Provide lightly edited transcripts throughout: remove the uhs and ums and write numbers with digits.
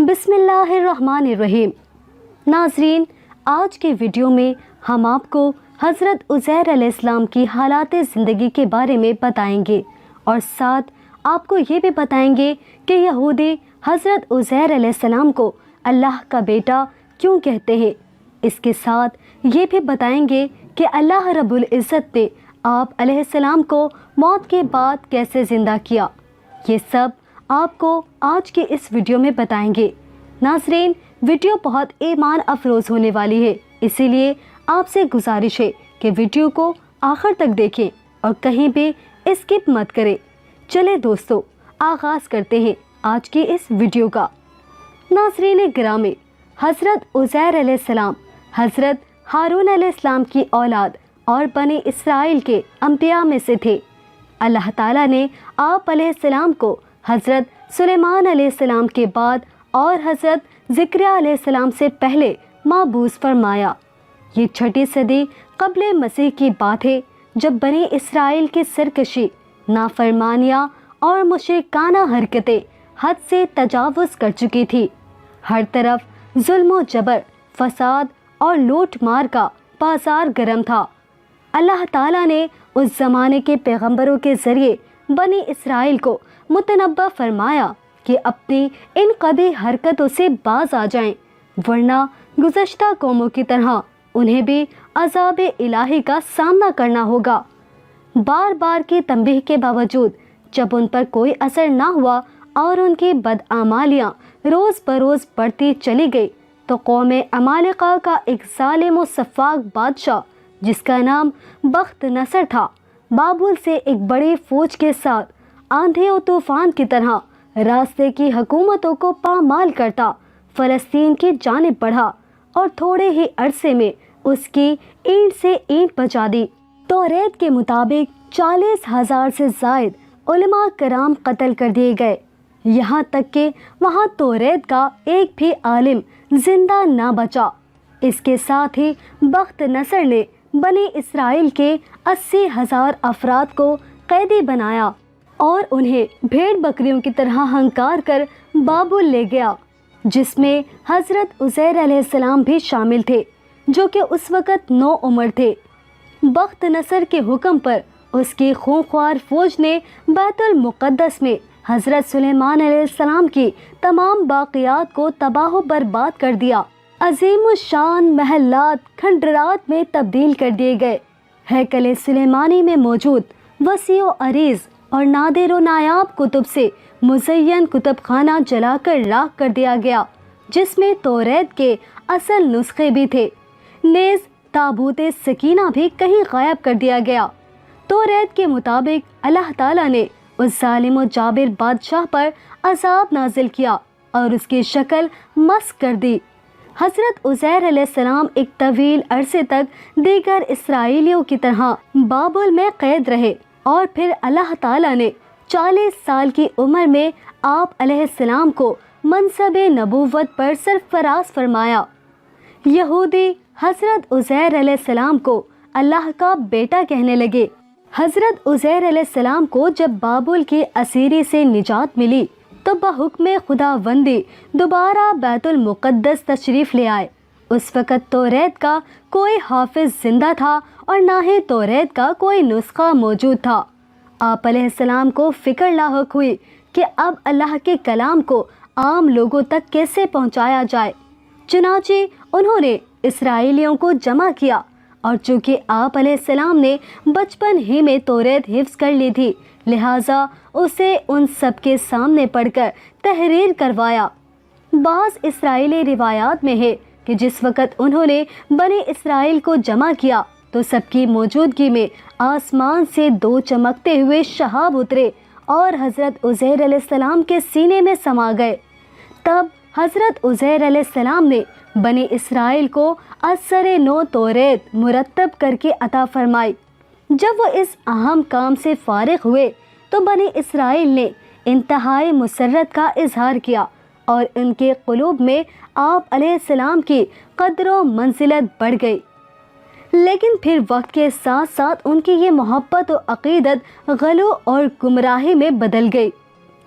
بسم اللہ الرحمن الرحیم۔ ناظرین، آج کے ویڈیو میں ہم آپ کو حضرت عزیر علیہ السلام کی حالات زندگی کے بارے میں بتائیں گے اور ساتھ آپ کو یہ بھی بتائیں گے کہ یہودی حضرت عزیر علیہ السلام کو اللہ کا بیٹا کیوں کہتے ہیں۔ اس کے ساتھ یہ بھی بتائیں گے کہ اللہ رب العزت نے آپ علیہ السلام کو موت کے بعد کیسے زندہ کیا۔ یہ سب آپ کو آج کے اس ویڈیو میں بتائیں گے۔ ناظرین، ویڈیو بہت ایمان افروز ہونے والی ہے، اسی لیے آپ سے گزارش ہے کہ ویڈیو کو آخر تک دیکھیں اور کہیں بھی اسکپ مت کریں۔ چلے دوستو، آغاز کرتے ہیں آج کی اس ویڈیو کا۔ ناظرین گرامی، حضرت عزیر علیہ السلام حضرت ہارون علیہ السلام کی اولاد اور بنی اسرائیل کے انبیاء میں سے تھے۔ اللہ تعالیٰ نے آپ علیہ السلام کو حضرت سلیمان علیہ السلام کے بعد اور حضرت زکریا علیہ السلام سے پہلے مبعوث فرمایا۔ یہ 6 صدی قبل مسیح کی بات ہے، جب بنی اسرائیل کی سرکشی، نافرمانیاں اور مشرکانہ حرکتیں حد سے تجاوز کر چکی تھی۔ ہر طرف ظلم و جبر، فساد اور لوٹ مار کا بازار گرم تھا۔ اللہ تعالیٰ نے اس زمانے کے پیغمبروں کے ذریعے بنی اسرائیل کو متنبہ فرمایا کہ اپنی ان قبیح حرکتوں سے باز آ جائیں، ورنہ گزشتہ قوموں کی طرح انہیں بھی عذاب الہی کا سامنا کرنا ہوگا۔ بار بار کی تنبیہ کے باوجود جب ان پر کوئی اثر نہ ہوا اور ان کی بدعمالیاں روز بروز بڑھتی چلی گئی، تو قوم عمالقہ کا ایک ظالم و سفاک بادشاہ جس کا نام بخت نصر تھا، بابل سے ایک بڑی فوج کے ساتھ آندھی و طوفان کی طرح راستے کی حکومتوں کو پامال کرتا فلسطین کی جانب بڑھا اور تھوڑے ہی عرصے میں اس کی اینٹ سے اینٹ بجا دی۔ توریت کے مطابق 40,000 سے زائد علماء کرام قتل کر دیے گئے، یہاں تک کہ وہاں توریت کا ایک بھی عالم زندہ نہ بچا۔ اس کے ساتھ ہی بخت نصر نے بنی اسرائیل کے 80,000 افراد کو قیدی بنایا اور انہیں بھیڑ بکریوں کی طرح ہنکار کر بابل لے گیا، جس میں حضرت عزیر علیہ السلام بھی شامل تھے، جو کہ اس وقت 9 عمر تھے۔ بخت نصر کے حکم پر اس کی خونخوار فوج نے بیت المقدس میں حضرت سلیمان علیہ السلام کی تمام باقیات کو تباہ و برباد کر دیا۔ عظیم الشان محلات کھنڈرات میں تبدیل کر دیے گئے۔ ہیکل سلیمانی میں موجود وسیع و عریض اور نادر و نایاب کتب سے مزین کتب خانہ جلا کر راکھ کر دیا گیا، جس میں توریت کے اصل نسخے بھی تھے۔ نیز تابوت سکینہ بھی کہیں غائب کر دیا گیا۔ توریت کے مطابق اللہ تعالیٰ نے اس ظالم و جابر بادشاہ پر عذاب نازل کیا اور اس کی شکل مسخ کر دی۔ حضرت عزیر علیہ السلام ایک طویل عرصے تک دیگر اسرائیلیوں کی طرح بابل میں قید رہے اور پھر اللہ تعالیٰ نے 40 سال کی عمر میں آپ علیہ السلام کو منصب نبوت پر سرفراز فرمایا۔ یہودی حضرت عزیر علیہ السلام کو اللہ کا بیٹا کہنے لگے۔ حضرت عزیر علیہ السلام کو جب بابل کی اسیری سے نجات ملی تو بحکم خداوندی دوبارہ بیت المقدس تشریف لے آئے۔ اس وقت توریت کا کوئی حافظ زندہ تھا اور نہ ہی توریت کا کوئی نسخہ موجود تھا۔ آپ علیہ السلام کو فکر لاحق ہوئی کہ اب اللہ کے کلام کو عام لوگوں تک کیسے پہنچایا جائے۔ چنانچہ انہوں نے اسرائیلیوں کو جمع کیا، اور چونکہ آپ علیہ السلام نے بچپن ہی میں توریت حفظ کر لی تھی، لہٰذا اسے ان سب کے سامنے پڑھ کر تحریر کروایا۔ بعض اسرائیلی روایات میں ہے کہ جس وقت انہوں نے بنی اسرائیل کو جمع کیا تو سب کی موجودگی میں آسمان سے 2 چمکتے ہوئے شہاب اترے اور حضرت عزیر علیہ السلام کے سینے میں سما گئے۔ تب حضرت عزیر علیہ السلام نے بنی اسرائیل کو اثر نو توریت مرتب کر کے عطا فرمائی۔ جب وہ اس اہم کام سے فارغ ہوئے تو بنی اسرائیل نے انتہائی مسرت کا اظہار کیا اور ان کے قلوب میں آپ علیہ السلام کی قدر و منزلت بڑھ گئی۔ لیکن پھر وقت کے ساتھ ساتھ ان کی یہ محبت و عقیدت غلو اور گمراہی میں بدل گئی۔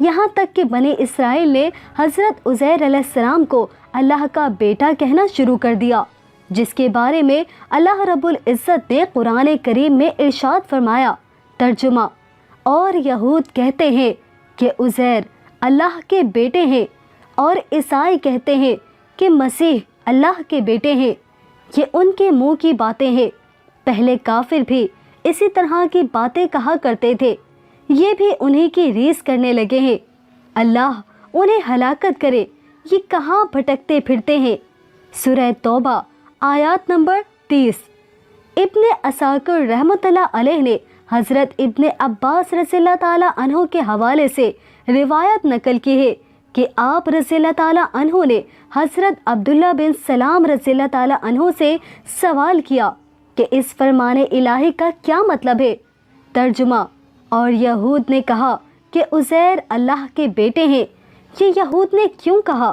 یہاں تک کہ بنی اسرائیل نے حضرت عزیر علیہ السلام کو اللہ کا بیٹا کہنا شروع کر دیا، جس کے بارے میں اللہ رب العزت نے قرآن کریم میں ارشاد فرمایا۔ ترجمہ: اور یہود کہتے ہیں کہ عزیر اللہ کے بیٹے ہیں، اور عیسائی کہتے ہیں کہ مسیح اللہ کے بیٹے ہیں۔ یہ ان کے منہ کی باتیں ہیں۔ پہلے کافر بھی اسی طرح کی باتیں کہا کرتے تھے، یہ بھی انہی کی ریس کرنے لگے ہیں۔ اللہ انہیں ہلاکت کرے، یہ کہاں بھٹکتے پھرتے ہیں۔ سورہ توبہ آیات نمبر 30۔ ابن عساکر رحمۃ اللہ علیہ نے حضرت ابن عباس رضی اللہ تعالیٰ عنہ کے حوالے سے روایت نقل کی ہے کہ آپ رضی اللہ تعالیٰ عنہ نے حضرت عبداللہ بن سلام رضی اللہ تعالیٰ عنہ سے سوال کیا کہ اس فرمان الہی کا کیا مطلب ہے۔ ترجمہ: اور یہود نے کہا کہ عزیر اللہ کے بیٹے ہیں۔ یہ یہود نے کیوں کہا؟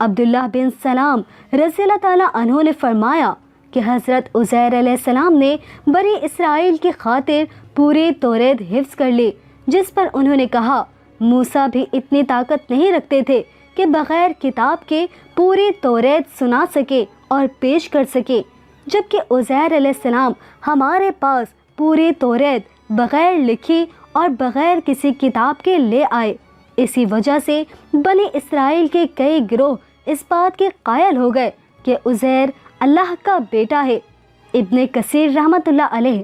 عبداللہ بن سلام رضی اللہ تعالیٰ عنہ نے فرمایا کہ حضرت عزیر علیہ السلام نے بنی اسرائیل کی خاطر پوری توریت حفظ کر لی، جس پر انہوں نے کہا موسیٰ بھی اتنی طاقت نہیں رکھتے تھے کہ بغیر کتاب کے پوری توریت سنا سکے اور پیش کر سکے، جبکہ عزیر علیہ السلام ہمارے پاس پوری توریت بغیر لکھی اور بغیر کسی کتاب کے لے آئے۔ اسی وجہ سے بنی اسرائیل کے کئی گروہ اس بات کے قائل ہو گئے کہ عزیر اللہ کا بیٹا ہے۔ ابن کثیر رحمۃ اللہ علیہ۔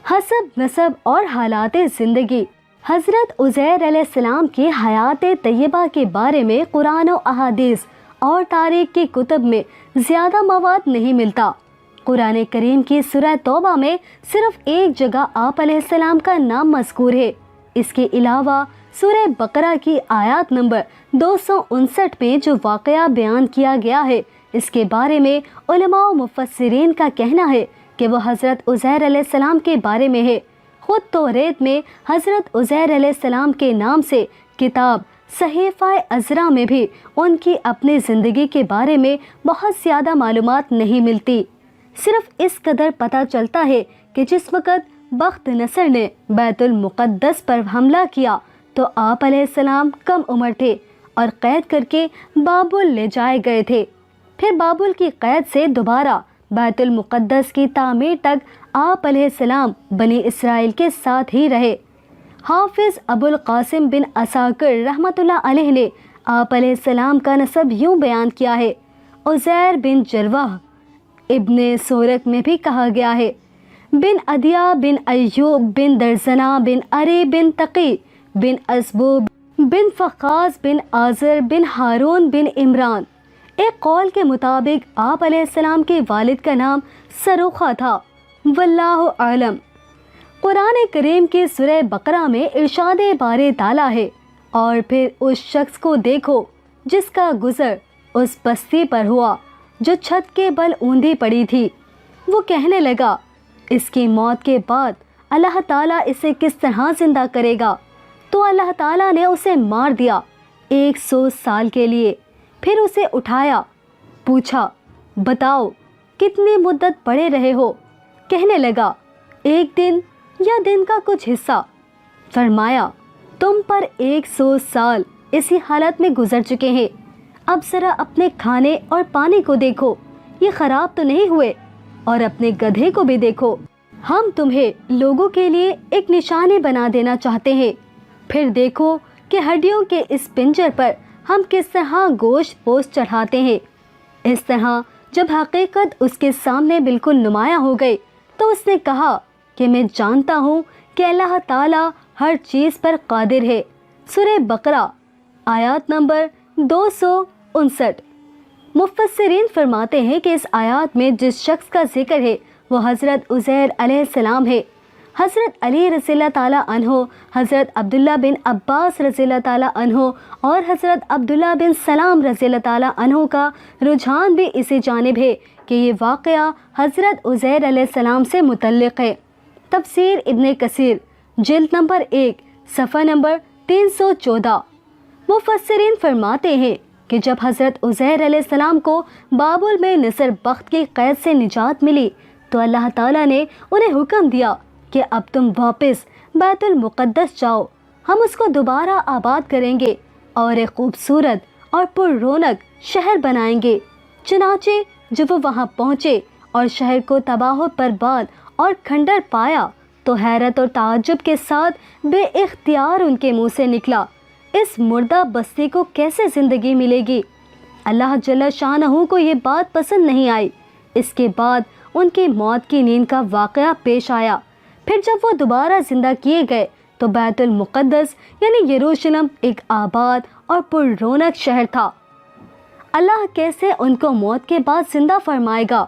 حسب نسب اور حالات زندگی۔ حضرت عزیر علیہ السلام کی حیات طیبہ کے بارے میں قرآن و احادیث اور تاریخ کی کتب میں زیادہ مواد نہیں ملتا۔ قرآن کریم کی سورہ توبہ میں صرف ایک جگہ آپ علیہ السلام کا نام مذکور ہے۔ اس کے علاوہ سورہ بقرہ کی آیات نمبر 259 میں جو واقعہ بیان کیا گیا ہے، اس کے بارے میں علماء و مفسرین کا کہنا ہے کہ وہ حضرت عزیر علیہ السلام کے بارے میں ہے۔ خود توریت میں حضرت عزیر علیہ السلام کے نام سے کتاب صحیفہ عزرا میں بھی ان کی اپنی زندگی کے بارے میں بہت زیادہ معلومات نہیں ملتی۔ صرف اس قدر پتہ چلتا ہے کہ جس وقت بخت نصر نے بیت المقدس پر حملہ کیا تو آپ علیہ السلام کم عمر تھے اور قید کر کے بابل لے جائے گئے تھے۔ پھر بابل کی قید سے دوبارہ بیت المقدس کی تعمیر تک آپ علیہ السلام بنی اسرائیل کے ساتھ ہی رہے۔ حافظ ابو القاسم بن عساکر رحمۃ اللہ علیہ نے آپ علیہ السلام کا نسب یوں بیان کیا ہے: عزیر بن جرواہ، ابن سورک میں بھی کہا گیا ہے، بن عدیہ بن ایوب بن درزنہ بن اری بن تقی بن اسبوب بن فقاز بن آزر بن ہارون بن عمران۔ ایک قول کے مطابق آپ علیہ السلام کے والد کا نام سروخہ تھا، واللہ عالم۔ قرآن کریم کی سورہ بقرہ میں ارشاد باری تعالیٰ ہے: اور پھر اس شخص کو دیکھو جس کا گزر اس بستی پر ہوا جو چھت کے بل اوندھی پڑی تھی۔ وہ کہنے لگا اس کی موت کے بعد اللہ تعالیٰ اسے کس طرح زندہ کرے گا؟ تو اللہ تعالیٰ نے اسے مار دیا 100 سال کے لیے۔ پھر اسے اٹھایا، پوچھا بتاؤ کتنی مدت پڑے رہے ہو؟ کہنے لگا 1 دن یا دن کا کچھ حصہ۔ فرمایا تم پر 100 سال اسی حالت میں گزر چکے ہیں، اب ذرا اپنے کھانے اور پانی کو دیکھو، یہ خراب تو نہیں ہوئے، اور اپنے گدھے کو بھی دیکھو، ہم تمہیں لوگوں کے لیے ایک نشانی بنا دینا چاہتے ہیں۔ پھر دیکھو کہ ہڈیوں کے اس پنجر پر ہم کس طرح گوشت پوست چڑھاتے ہیں۔ اس طرح جب حقیقت اس کے سامنے بالکل نمایاں ہو گئی تو اس نے کہا کہ میں جانتا ہوں کہ اللہ تعالیٰ ہر چیز پر قادر ہے۔ سورہ بقرہ آیات نمبر 259۔ مفسرین فرماتے ہیں کہ اس آیات میں جس شخص کا ذکر ہے وہ حضرت عزیر علیہ السلام ہے۔ حضرت علی رضی اللہ تعالیٰ عنہ، حضرت عبداللہ بن عباس رضی اللہ تعالیٰ عنہ اور حضرت عبداللہ بن سلام رضی اللہ تعالیٰ عنہ کا رجحان بھی اسی جانب ہے کہ یہ واقعہ حضرت عزیر علیہ السلام سے متعلق ہے۔ تفسیر ابن کثیر جلد نمبر 1 صفحہ نمبر 314۔ مفسرین فرماتے ہیں کہ جب حضرت عزیر علیہ السلام کو بابل میں نصر بخت کی قید سے نجات ملی تو اللہ تعالیٰ نے انہیں حکم دیا کہ اب تم واپس بیت المقدس جاؤ، ہم اس کو دوبارہ آباد کریں گے اور ایک خوبصورت اور پر رونق شہر بنائیں گے۔ چنانچہ جب وہ وہاں پہنچے اور شہر کو تباہ و برباد اور کھنڈر پایا تو حیرت اور تعجب کے ساتھ بے اختیار ان کے منہ سے نکلا، اس مردہ بستی کو کیسے زندگی ملے گی؟ اللہ جل شانہ کو یہ بات پسند نہیں آئی۔ اس کے بعد ان کی موت کی نیند کا واقعہ پیش آیا۔ پھر جب وہ دوبارہ زندہ کیے گئے تو بیت المقدس یعنی یروشلم ایک آباد اور پر رونق شہر تھا۔ اللہ کیسے ان کو موت کے بعد زندہ فرمائے گا؟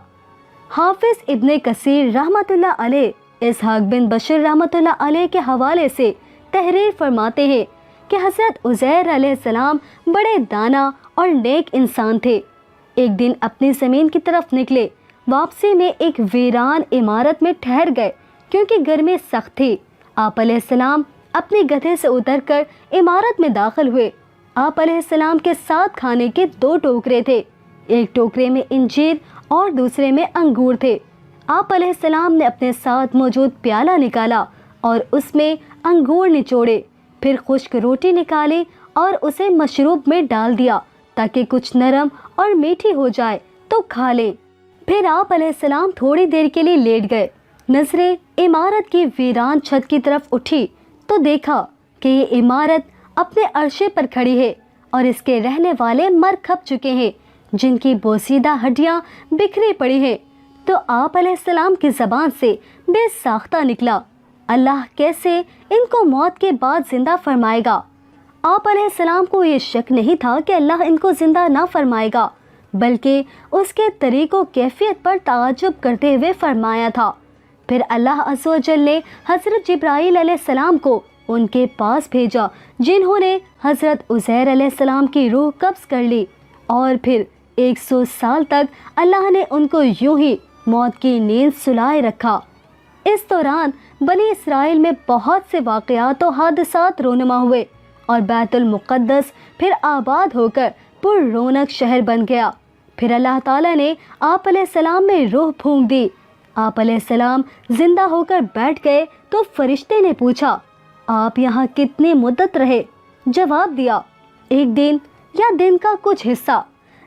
حافظ ابن کثیر رحمۃ اللہ علیہ اسحاق بن بشر رحمۃ اللہ علیہ کے حوالے سے تحریر فرماتے ہیں کہ حضرت عزیر علیہ السلام بڑے دانا اور نیک انسان تھے۔ ایک دن اپنی زمین کی طرف نکلے، واپسی میں ایک ویران عمارت میں ٹھہر گئے کیونکہ گرمی سخت تھی۔ آپ علیہ السلام اپنے گدھے سے اتر کر عمارت میں داخل ہوئے۔ آپ علیہ السلام کے ساتھ کھانے کے 2 ٹوکرے تھے، ایک ٹوکرے میں انجیر اور دوسرے میں انگور تھے۔ آپ علیہ السلام نے اپنے ساتھ موجود پیالہ نکالا اور اس میں انگور نچوڑے، پھر خشک روٹی نکالی اور اسے مشروب میں ڈال دیا تاکہ کچھ نرم اور میٹھی ہو جائے تو کھا لیں۔ پھر آپ علیہ السلام تھوڑی دیر کے لیے لیٹ گئے۔ نظریں عمارت کی ویران چھت کی طرف اٹھی تو دیکھا کہ یہ عمارت اپنے عرشے پر کھڑی ہے اور اس کے رہنے والے مر کھپ چکے ہیں، جن کی بوسیدہ ہڈیاں بکھری پڑی ہیں۔ تو آپ علیہ السلام کی زبان سے بے ساختہ نکلا، اللہ کیسے ان کو موت کے بعد زندہ فرمائے گا؟ آپ علیہ السلام کو یہ شک نہیں تھا کہ اللہ ان کو زندہ نہ فرمائے گا، بلکہ اس کے طریق و کیفیت پر تعجب کرتے ہوئے فرمایا تھا۔ پھر اللہ عز و جل نے حضرت جبرائیل علیہ السلام کو ان کے پاس بھیجا، جنہوں نے حضرت عزیر علیہ السلام کی روح قبض کر لی، اور پھر 100 سال تک اللہ نے ان کو یوں ہی موت کی نیند سلائے رکھا۔ اس دوران بنی اسرائیل میں بہت سے واقعات و حادثات رونما ہوئے اور بیت المقدس پھر آباد ہو کر پر رونق شہر بن گیا۔ پھر اللہ تعالیٰ نے آپ علیہ السلام میں روح پھونک دی۔ آپ علیہ السلام زندہ ہو کر بیٹھ گئے تو فرشتے نے پوچھا، آپ یہاں کتنی مدت رہے؟ جواب دیا، 1 دن یا دن کا کچھ حصہ۔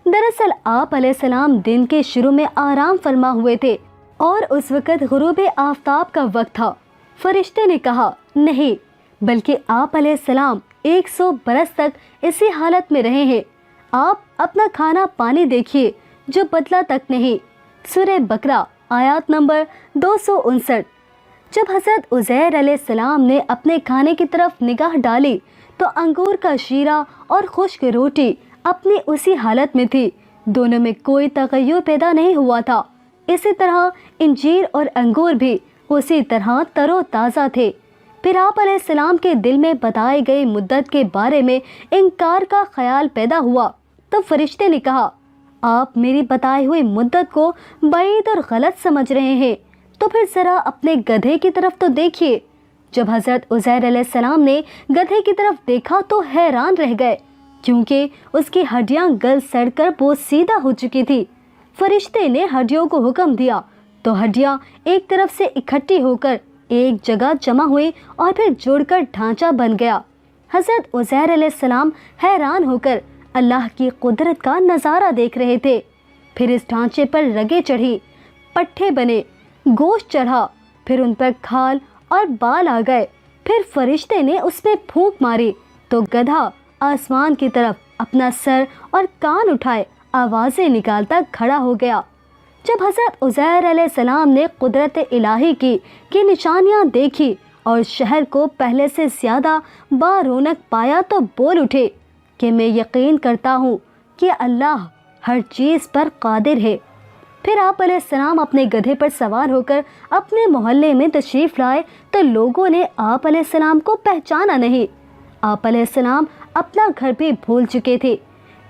دراصل آپ علیہ السلام دن کے شروع میں آرام فرما ہوئے تھے اور اس وقت غروب آفتاب کا وقت تھا۔ فرشتے نے کہا، نہیں، بلکہ آپ علیہ السلام 100 برس تک اسی حالت میں رہے ہیں۔ آپ اپنا کھانا پانی دیکھیے جو بدلا تک نہیں۔ سورہ بقرہ آیات نمبر 259۔ جب حضرت عزیر علیہ السلام نے اپنے کھانے کی طرف نگاہ ڈالی تو انگور کا شیرہ اور خشک روٹی اپنی اسی حالت میں تھی، دونوں میں کوئی تغیر پیدا نہیں ہوا تھا۔ اسی طرح انجیر اور انگور بھی اسی طرح تر و تازہ تھے۔ پھر آپ علیہ السلام کے دل میں بتائی گئی مدت کے بارے میں انکار کا خیال پیدا ہوا تو فرشتے نے کہا، آپ میری بتائی ہوئی مدت کو بعید اور غلط سمجھ رہے ہیں، تو پھر ذرا اپنے گدھے کی طرف تو دیکھیے۔ جب حضرت عزیر علیہ السلام نے گدھے کی طرف دیکھا تو حیران رہ گئے، کیونکہ اس کی ہڈیاں گل سڑ کر بوسیدہ ہو چکی تھی۔ فرشتے نے ہڈیوں کو حکم دیا تو ہڈیاں ایک طرف سے اکٹھی ہو کر ایک جگہ جمع ہوئی اور پھر جڑ کر ڈھانچہ بن گیا۔ حضرت عزیر علیہ السلام حیران ہو کر اللہ کی قدرت کا نظارہ دیکھ رہے تھے۔ پھر اس ڈھانچے پر رگیں چڑھی، پٹھے بنے، گوشت چڑھا، پھر ان پر کھال اور بال آ گئے۔ پھر فرشتے نے اس میں پھونک ماری تو گدھا آسمان کی طرف اپنا سر اور کان اٹھائے آوازیں نکالتا کھڑا ہو گیا۔ جب حضرت عزیر علیہ السلام نے قدرت الہی کی نشانیاں دیکھی اور شہر کو پہلے سے زیادہ بارونق پایا تو بول اٹھے کہ میں یقین کرتا ہوں کہ اللہ ہر چیز پر قادر ہے۔ پھر آپ علیہ السلام اپنے گدھے پر سوار ہو کر اپنے محلے میں تشریف لائے تو لوگوں نے آپ علیہ السلام کو پہچانا نہیں۔ آپ علیہ السلام اپنا گھر بھی بھول چکے تھے۔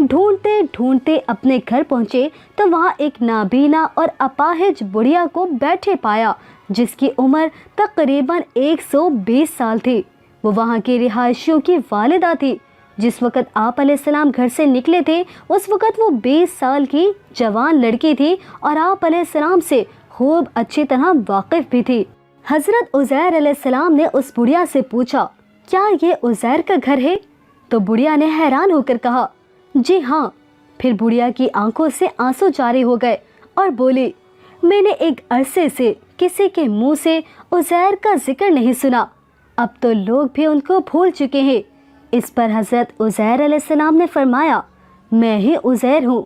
ڈھونڈتے ڈھونڈتے اپنے گھر پہنچے تو وہاں ایک نابینا اور اپاہج بڑھیا کو بیٹھے پایا، جس کی عمر تقریباً 120 سال تھی۔ وہ وہاں کی رہائشیوں کی والدہ تھی۔ جس وقت آپ علیہ السلام گھر سے نکلے تھے اس وقت وہ 20 سال کی جوان لڑکی تھی اور آپ علیہ السلام سے خوب اچھی طرح واقف بھی تھی۔ حضرت عزیر علیہ السلام نے اس بڑھیا سے پوچھا، کیا یہ عزیر کا گھر ہے؟ تو بڑھیا نے حیران ہو کر کہا جی ہاں۔ پھر بڑھیا کی آنکھوں سے آنسو جاری ہو گئے اور بولی میں نے ایک عرصے سے کسی کے منہ سے عزیر کا ذکر نہیں سنا، اب تو لوگ بھی ان کو بھول چکے ہیں۔ اس پر حضرت عزیر علیہ السلام نے فرمایا میں ہی عزیر ہوں،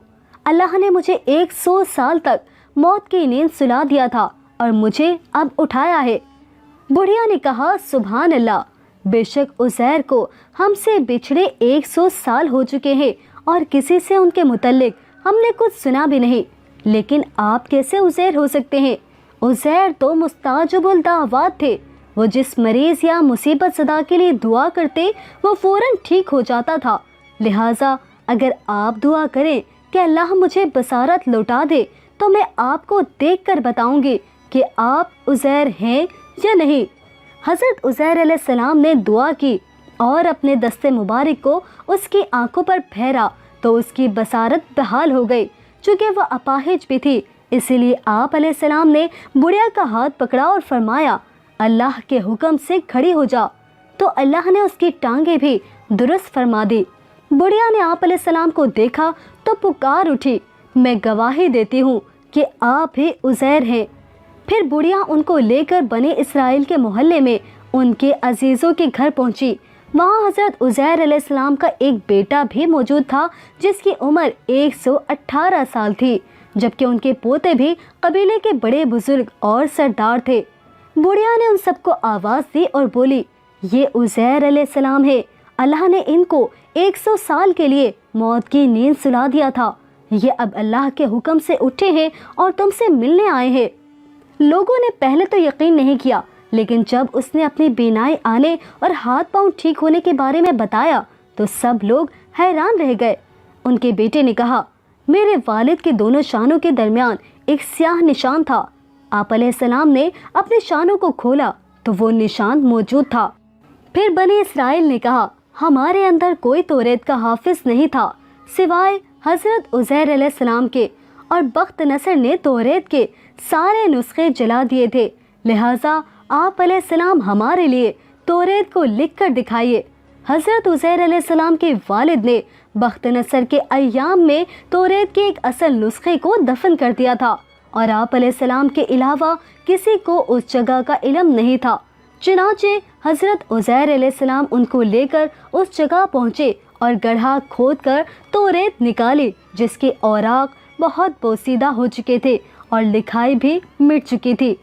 اللہ نے مجھے 100 سال تک موت کی نیند سلا دیا تھا اور مجھے اب اٹھایا ہے۔ بڑھیا نے کہا سبحان اللہ، بے شک عزیر کو ہم سے بچھڑے 100 سال ہو چکے ہیں اور کسی سے ان کے متعلق ہم نے کچھ سنا بھی نہیں، لیکن آپ کیسے عزیر ہو سکتے ہیں؟ عزیر تو مستجاب الدعوات تھے، وہ جس مریض یا مصیبت زدہ کے لیے دعا کرتے وہ فوراً ٹھیک ہو جاتا تھا، لہٰذا اگر آپ دعا کریں کہ اللہ مجھے بصارت لوٹا دے تو میں آپ کو دیکھ کر بتاؤں گی کہ آپ عزیر ہیں یا نہیں۔ حضرت عزیر علیہ السلام نے دعا کی اور اپنے دست مبارک کو اس کی آنکھوں پر پھیرا تو اس کی بصارت بحال ہو گئی۔ چونکہ وہ اپاہج بھی تھی اسی لیے آپ علیہ السلام نے بڑھیا کا ہاتھ پکڑا اور فرمایا اللہ کے حکم سے کھڑی ہو جا، تو اللہ نے اس کی ٹانگیں بھی درست فرما دی۔ بڑھیا نے آپ علیہ السلام کو دیکھا تو پکار اٹھی میں گواہی دیتی ہوں کہ آپ ہی عزیر ہیں۔ پھر بڑھیا ان کو لے کر بنی اسرائیل کے محلے میں ان کے عزیزوں کے گھر پہنچی۔ وہاں حضرت عزیر علیہ السلام کا ایک بیٹا بھی موجود تھا جس کی عمر 118 سال تھی، جبکہ ان کے پوتے بھی قبیلے کے بڑے بزرگ اور سردار تھے۔ بڑھیا نے ان سب کو آواز دی اور بولی یہ عزیر علیہ السلام ہے، اللہ نے ان کو 100 سال کے لیے موت کی نیند سلا دیا تھا، یہ اب اللہ کے حکم سے اٹھے ہیں اور تم سے ملنے آئے ہیں۔ لوگوں نے پہلے تو یقین نہیں کیا، لیکن جب اس نے اپنی بینائی آنے اور ہاتھ پاؤں ٹھیک ہونے کے بارے میں بتایا تو سب لوگ حیران رہ گئے۔ ان کے بیٹے نے کہا میرے والد کے دونوں شانوں کے درمیان ایک سیاہ نشان تھا۔ آپ علیہ السلام نے اپنے شانوں کو کھولا تو وہ نشان موجود تھا۔ پھر بنی اسرائیل نے کہا ہمارے اندر کوئی توریت کا حافظ نہیں تھا سوائے حضرت عزیر علیہ السلام کے، اور بخت نصر نے توریت کے سارے نسخے جلا دیے تھے، لہٰذا آپ علیہ السلام ہمارے لیے توریت کو لکھ کر دکھائیے۔ حضرت عزیر علیہ السلام کے والد نے بخت نصر کے ایام میں توریت کے ایک اصل نسخے کو دفن کر دیا تھا، اور آپ علیہ السلام کے علاوہ کسی کو اس جگہ کا علم نہیں تھا۔ چنانچہ حضرت عزیر علیہ السلام ان کو لے کر اس جگہ پہنچے اور گڑھا کھود کر توریت نکالی جس کے اوراق بہت بوسیدہ ہو چکے تھے اور لکھائی بھی مٹ چکی تھی۔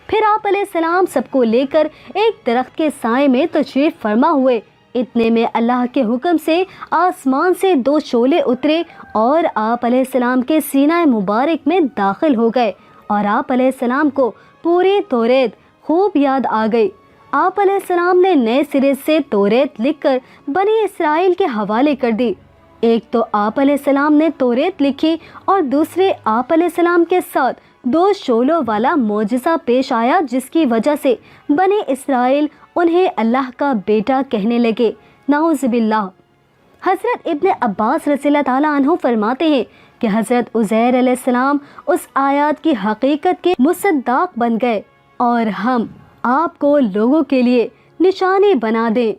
پھر آپ علیہ السلام سب کو لے کر ایک درخت کے سائے میں تشریف فرما ہوئے۔ اتنے میں اللہ کے حکم سے آسمان سے 2 شعلے اترے اور آپ علیہ السلام کے سینہ مبارک میں داخل ہو گئے، اور آپ علیہ السلام کو پوری توریت خوب یاد آ گئی۔ آپ علیہ السلام نے نئے سرے سے توریت لکھ کر بنی اسرائیل کے حوالے کر دی۔ ایک تو آپ علیہ السلام نے توریت لکھی اور دوسرے آپ علیہ السلام کے ساتھ 2 شعلوں والا معجزہ پیش آیا جس کی وجہ سے بنی اسرائیل انہیں اللہ کا بیٹا کہنے لگے، نعوذ باللہ۔ حضرت ابن عباس رضی اللہ تعالیٰ عنہ فرماتے ہیں کہ حضرت عزیر علیہ السلام اس آیات کی حقیقت کے مصداق بن گئے، اور ہم آپ کو لوگوں کے لیے نشانی بنا دیں،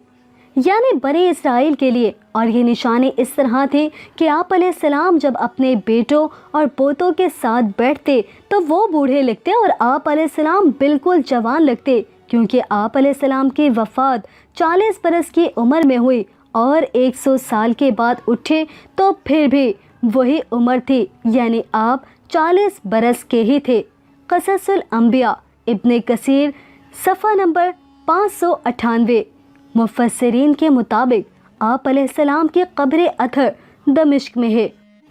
یعنی بنی اسرائیل کے لیے۔ اور یہ نشانی اس طرح تھی کہ آپ علیہ السلام جب اپنے بیٹوں اور پوتوں کے ساتھ بیٹھتے تو وہ بوڑھے لگتے اور آپ علیہ السلام بالکل جوان لگتے، کیونکہ آپ علیہ السلام کی وفات 40 برس کی عمر میں ہوئی اور 100 سال کے بعد اٹھے تو پھر بھی وہی عمر تھی، یعنی آپ 40 برس کے ہی تھے۔ قصص الانبیاء ابن کثیر صفحہ نمبر 598۔ مفسرین کے مطابق آپ علیہ السلام کی قبر اطہر دمشق میں ہے۔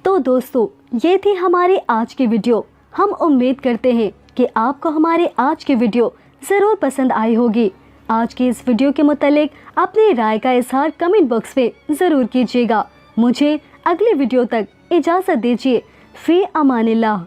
تو دوستو، یہ تھی ہماری آج کی ویڈیو۔ ہم امید کرتے ہیں کہ آپ کو ہماری آج کی ویڈیو ضرور پسند آئی ہوگی۔ آج کی اس ویڈیو کے متعلق اپنی رائے کا اظہار کمنٹ باکس میں ضرور کیجیے گا۔ مجھے اگلی ویڈیو تک اجازت دیجیے۔ فی امان اللہ۔